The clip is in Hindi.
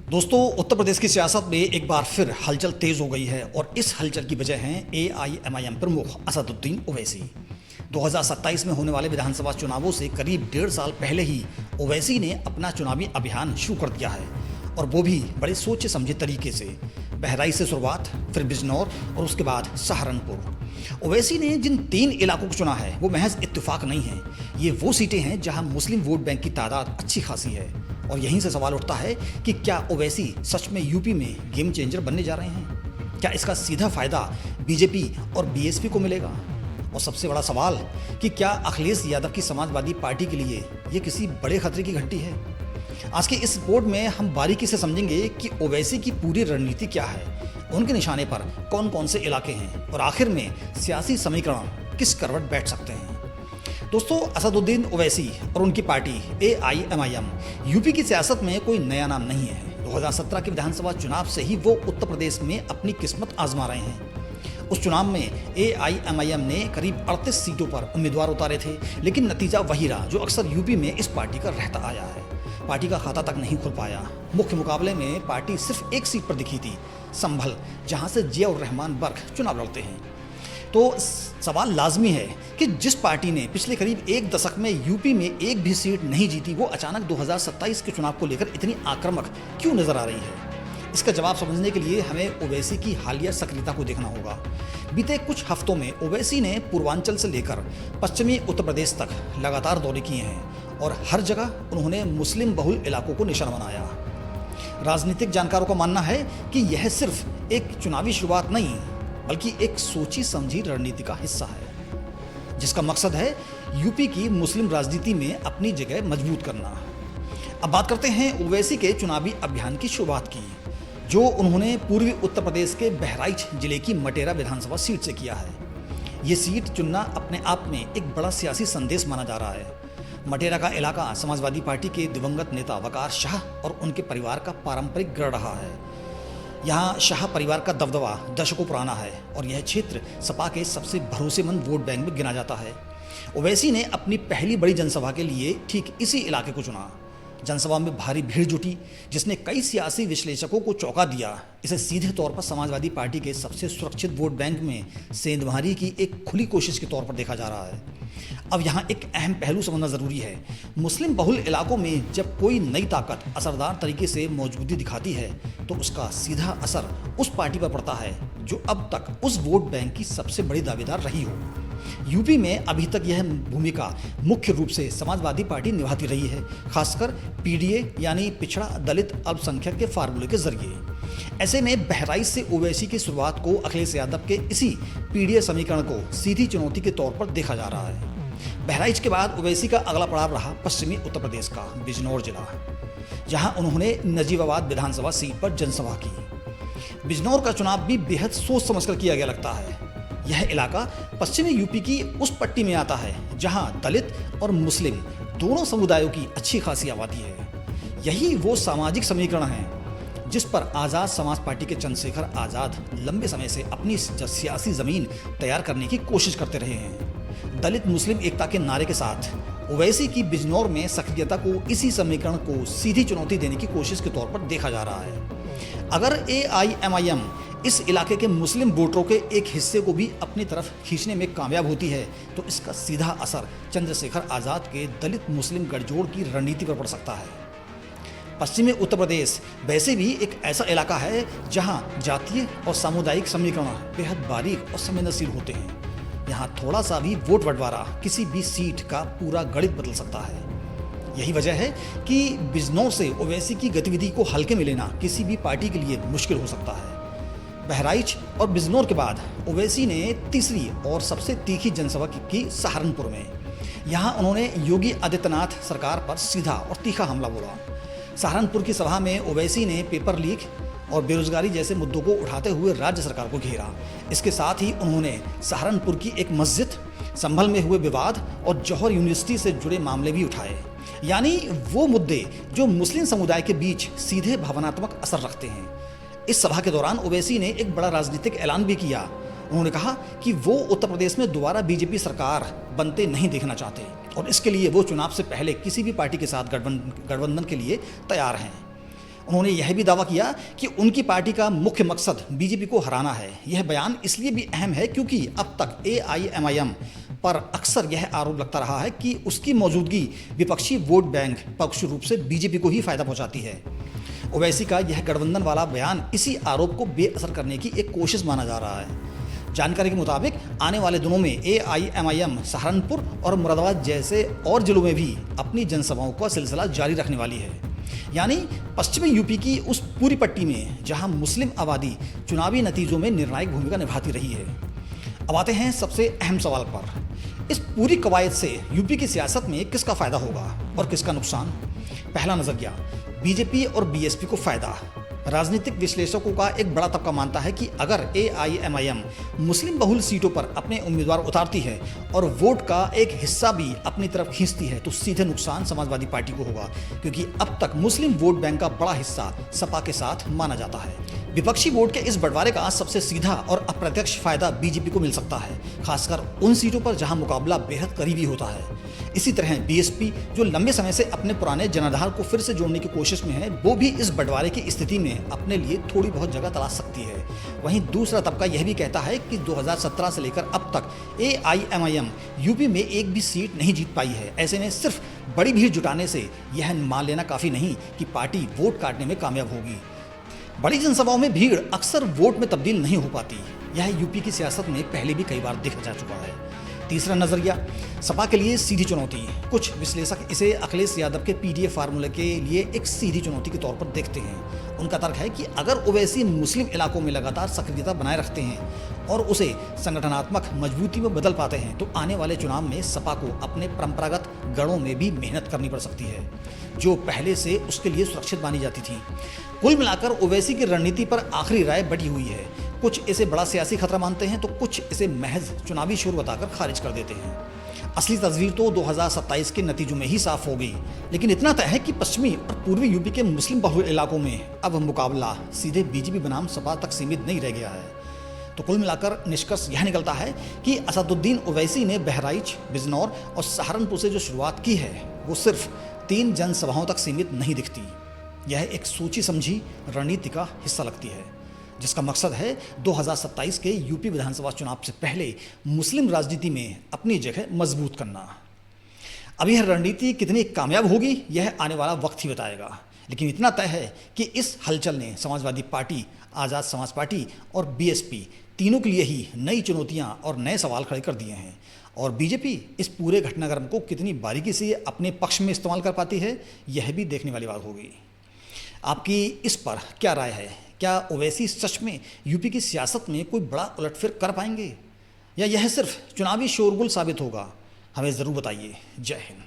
दोस्तों, उत्तर प्रदेश की सियासत में एक बार फिर हलचल तेज हो गई है और इस हलचल की वजह है एआईएमआईएम प्रमुख असदुद्दीन ओवैसी। 2027 में होने वाले विधानसभा चुनावों से करीब 1.5 साल पहले ही ओवैसी ने अपना चुनावी अभियान शुरू कर दिया है और वो भी बड़े सोचे समझे तरीके से। बहराइच से शुरुआत, फिर बिजनौर और उसके बाद सहारनपुर। ओवैसी ने जिन 3 इलाकों को चुना है वो महज इत्तेफाक नहीं है। ये वो सीटें हैं जहां मुस्लिम वोट बैंक की तादाद अच्छी खासी है और यहीं से सवाल उठता है कि क्या ओवैसी सच में यूपी में गेम चेंजर बनने जा रहे हैं? क्या इसका सीधा फायदा बीजेपी और बीएसपी को मिलेगा? और सबसे बड़ा सवाल कि क्या अखिलेश यादव की समाजवादी पार्टी के लिए ये किसी बड़े खतरे की घंटी है? आज के इस रिपोर्ट में हम बारीकी से समझेंगे कि ओवैसी की पूरी रणनीति क्या है, उनके निशाने पर कौन कौन से इलाके हैं और आखिर में सियासी समीकरण किस करवट बैठ सकते हैं। दोस्तों, असदुद्दीन ओवैसी और उनकी पार्टी एआईएमआईएम यूपी की सियासत में कोई नया नाम नहीं है। 2017 के विधानसभा चुनाव से ही वो उत्तर प्रदेश में अपनी किस्मत आजमा रहे हैं। उस चुनाव में एआईएमआईएम ने करीब 38 सीटों पर उम्मीदवार उतारे थे, लेकिन नतीजा वही रहा जो अक्सर यूपी में इस पार्टी का रहता आया है। पार्टी का खाता तक नहीं खुल पाया। मुख्य मुकाबले में पार्टी सिर्फ एक सीट पर दिखी थी, संभल, जहां से जियाउर रहमान बर्क चुनाव लड़ते हैं। तो सवाल लाजमी है कि जिस पार्टी ने पिछले करीब एक दशक में यूपी में एक भी सीट नहीं जीती, वो अचानक 2027 के चुनाव को लेकर इतनी आक्रामक क्यों नजर आ रही है? इसका जवाब समझने के लिए हमें ओवैसी की हालिया सक्रियता को देखना होगा। बीते कुछ हफ्तों में ओवैसी ने पूर्वांचल से लेकर पश्चिमी उत्तर प्रदेश तक लगातार दौरे किए हैं और हर जगह उन्होंने मुस्लिम बहुल इलाकों को निशाना बनाया। राजनीतिक जानकारों का मानना है कि यह सिर्फ एक चुनावी शुरुआत नहीं, बल्कि एक सोची समझी रणनीति का हिस्सा है, जिसका मकसद है यूपी की मुस्लिम राजनीति में अपनी जगह मजबूत करना। अब बात करते हैं ओवैसी के चुनावी अभियान की शुरुआत की, जो उन्होंने पूर्वी उत्तर प्रदेश के बहराइच जिले की मटेरा विधानसभा सीट से किया है। ये सीट चुनना अपने आप में एक बड़ा सियासी संदेश माना जा रहा है। मटेरा का इलाका समाजवादी पार्टी के दिवंगत नेता वकार शाह और उनके परिवार का पारंपरिक गढ़ रहा है। यहाँ शाह परिवार का दबदबा दशकों पुराना है और यह क्षेत्र सपा के सबसे भरोसेमंद वोट बैंक में गिना जाता है। ओवैसी ने अपनी पहली बड़ी जनसभा के लिए ठीक इसी इलाके को चुना। जनसभा में भारी भीड़ जुटी, जिसने कई सियासी विश्लेषकों को चौंका दिया। इसे सीधे तौर पर समाजवादी पार्टी के सबसे सुरक्षित वोट बैंक में सेंधमारी की एक खुली कोशिश के तौर पर देखा जा रहा है। अब यहाँ एक अहम पहलू समझना जरूरी है। मुस्लिम बहुल इलाकों में जब कोई नई ताकत असरदार तरीके से मौजूदगी दिखाती है, तो उसका सीधा असर उस पार्टी पर पड़ता है जो अब तक उस वोट बैंक की सबसे बड़ी दावेदार रही हो। यूपी में अभी तक यह भूमिका मुख्य रूप से समाजवादी पार्टी निभाती रही है, खासकर पीडीए यानी पिछड़ा दलित अल्पसंख्यक के फार्मूले के जरिए। ऐसे में बहराइच से ओवैसी की शुरुआत को अखिलेश यादव के इसी पीडीए समीकरण को सीधी चुनौती के तौर पर देखा जा रहा है। बहराइच के बाद ओवैसी का अगला पड़ाव रहा पश्चिमी उत्तर प्रदेश का बिजनौर जिला, जहां उन्होंने नजीबाबाद विधानसभा सीट पर जनसभा की। बिजनौर का चुनाव भी बेहद सोच समझकर किया गया लगता है। यह इलाका पश्चिमी यूपी की उस पट्टी में आता है जहां दलित और मुस्लिम दोनों समुदायों की अच्छी खासी आबादी है। यही वो सामाजिक समीकरण है जिस पर आज़ाद समाज पार्टी के चंद्रशेखर आज़ाद लंबे समय से अपनी सियासी ज़मीन तैयार करने की कोशिश करते रहे हैं। दलित मुस्लिम एकता के नारे के साथ ओवैसी की बिजनौर में सक्रियता को इसी समीकरण को सीधी चुनौती देने की कोशिश के तौर पर देखा जा रहा है। अगर एआईएमआईएम इस इलाके के मुस्लिम वोटरों के एक हिस्से को भी अपनी तरफ खींचने में कामयाब होती है, तो इसका सीधा असर चंद्रशेखर आज़ाद के दलित मुस्लिम गठजोड़ की रणनीति पर पड़ सकता है। पश्चिमी उत्तर प्रदेश वैसे भी एक ऐसा इलाका है जहां जातीय और सामुदायिक समीकरण बेहद बारीक और संवेदनशील होते हैं। यहाँ थोड़ा सा भी वोट बंटवारा किसी भी सीट का पूरा गणित बदल सकता है। यही वजह है कि बिजनौर से ओवैसी की गतिविधि को हल्के में लेना किसी भी पार्टी के लिए मुश्किल हो सकता है। बहराइच और बिजनौर के बाद ओवैसी ने तीसरी और सबसे तीखी जनसभा की सहारनपुर में। यहाँ उन्होंने योगी आदित्यनाथ सरकार पर सीधा और तीखा हमला बोला। सहारनपुर की सभा में ओवैसी ने पेपर लीक और बेरोजगारी जैसे मुद्दों को उठाते हुए राज्य सरकार को घेरा। इसके साथ ही उन्होंने सहारनपुर की एक मस्जिद, संभल में हुए विवाद और जौहर यूनिवर्सिटी से जुड़े मामले भी उठाए, यानी वो मुद्दे जो मुस्लिम समुदाय के बीच सीधे भावनात्मक असर रखते हैं। इस सभा के दौरान ओवैसी ने एक बड़ा राजनीतिक ऐलान भी किया। उन्होंने कहा कि वो उत्तर प्रदेश में दोबारा बीजेपी सरकार बनते नहीं देखना चाहते और इसके लिए वो चुनाव से पहले किसी भी पार्टी के साथ गठबंधन के लिए तैयार हैं। उन्होंने यह भी दावा किया कि उनकी पार्टी का मुख्य मकसद बीजेपी को हराना है। यह बयान इसलिए भी अहम है क्योंकि अब तक AIMIM पर अक्सर यह आरोप लगता रहा है कि उसकी मौजूदगी विपक्षी वोट बैंक परोक्ष रूप से बीजेपी को ही फायदा पहुंचाती है। ओवैसी का यह गठबंधन वाला बयान इसी आरोप को बेअसर करने की एक कोशिश माना जा रहा है। जानकारी के मुताबिक आने वाले दिनों में AIMIM सहारनपुर और मुरादाबाद जैसे और जिलों में भी अपनी जनसभाओं का सिलसिला जारी रखने वाली है, यानी पश्चिमी यूपी की उस पूरी पट्टी में जहां मुस्लिम आबादी चुनावी नतीजों में निर्णायक भूमिका निभाती रही है। अब आते हैं सबसे अहम सवाल पर। इस पूरी कवायद से यूपी की सियासत में किसका फायदा होगा और किसका नुकसान? पहला नजरिया, बीजेपी और BSP को फायदा। राजनीतिक विश्लेषकों का एक बड़ा तबका मानता है कि अगर AIMIM मुस्लिम बहुल सीटों पर अपने उम्मीदवार उतारती है और वोट का एक हिस्सा भी अपनी तरफ खींचती है तो सीधे नुकसान समाजवादी पार्टी को होगा, क्योंकि अब तक मुस्लिम वोट बैंक का बड़ा हिस्सा सपा के साथ माना जाता है। विपक्षी वोट के इस बंटवारे का सबसे सीधा और अप्रत्यक्ष फायदा बीजेपी को मिल सकता है, खासकर उन सीटों पर जहां मुकाबला बेहद करीबी होता है। इसी तरह BSP जो लंबे समय से अपने पुराने जनाधार को फिर से जोड़ने की कोशिश में है, वो भी इस बंटवारे की स्थिति में अपने लिए थोड़ी बहुत जगह तलाश सकती है। वहीं दूसरा तबका यह भी कहता है कि 2017 से लेकर अब तक AIMIM यूपी में एक भी सीट नहीं जीत पाई है। ऐसे में सिर्फ बड़ी भीड़ जुटाने से यह मान लेना काफ़ी नहीं कि पार्टी वोट काटने में कामयाब होगी। बड़ी जनसभाओं में भीड़ अक्सर वोट में तब्दील नहीं हो पाती। यह यूपी की सियासत में पहले भी कई बार देखा जा चुका है। तीसरा नजरिया, सपा के लिए सीधी चुनौती। कुछ विश्लेषक इसे अखिलेश यादव के PDA फार्मूले के लिए एक सीधी चुनौती के तौर पर देखते हैं। उनका तर्क है कि अगर ओवैसी मुस्लिम इलाकों में लगातार सक्रियता बनाए रखते हैं और उसे संगठनात्मक मजबूती में बदल पाते हैं तो आने वाले चुनाव में सपा को अपने परंपरागत गढ़ों में भी मेहनत करनी पड़ सकती है, जो पहले से उसके लिए सुरक्षित मानी जाती थी। कुल मिलाकर ओवैसी की रणनीति पर आखिरी राय बटी हुई है। कुछ इसे बड़ा सियासी खतरा मानते हैं तो कुछ इसे महज चुनावी शोर बताकर खारिज कर देते हैं। असली तस्वीर तो 2027 के नतीजों में ही साफ हो गई, लेकिन इतना तय है कि पश्चिमी और पूर्वी यूपी के मुस्लिम बहुल इलाकों में अब मुकाबला सीधे बीजेपी बनाम सपा तक सीमित नहीं रह गया है। तो कुल मिलाकर निष्कर्ष यह निकलता है कि असदुद्दीन ओवैसी ने बहराइच, बिजनौर और सहारनपुर से जो शुरुआत की है वो सिर्फ 3 जनसभाओं तक सीमित नहीं दिखती। यह एक सोची समझी रणनीति का हिस्सा लगती है, जिसका मकसद है 2027 के यूपी विधानसभा चुनाव से पहले मुस्लिम राजनीति में अपनी जगह मजबूत करना। अब यह रणनीति कितनी कामयाब होगी यह आने वाला वक्त ही बताएगा, लेकिन इतना तय है कि इस हलचल ने समाजवादी पार्टी, आज़ाद समाज पार्टी और BSP तीनों के लिए ही नई चुनौतियां और नए सवाल खड़े कर दिए हैं। और बीजेपी इस पूरे घटनाक्रम को कितनी बारीकी से अपने पक्ष में इस्तेमाल कर पाती है यह भी देखने वाली बात होगी। आपकी इस पर क्या राय है? क्या ओवैसी सच में यूपी की सियासत में कोई बड़ा उलटफेर कर पाएंगे या यह सिर्फ चुनावी शोरगुल साबित होगा? हमें ज़रूर बताइए। जय हिंद।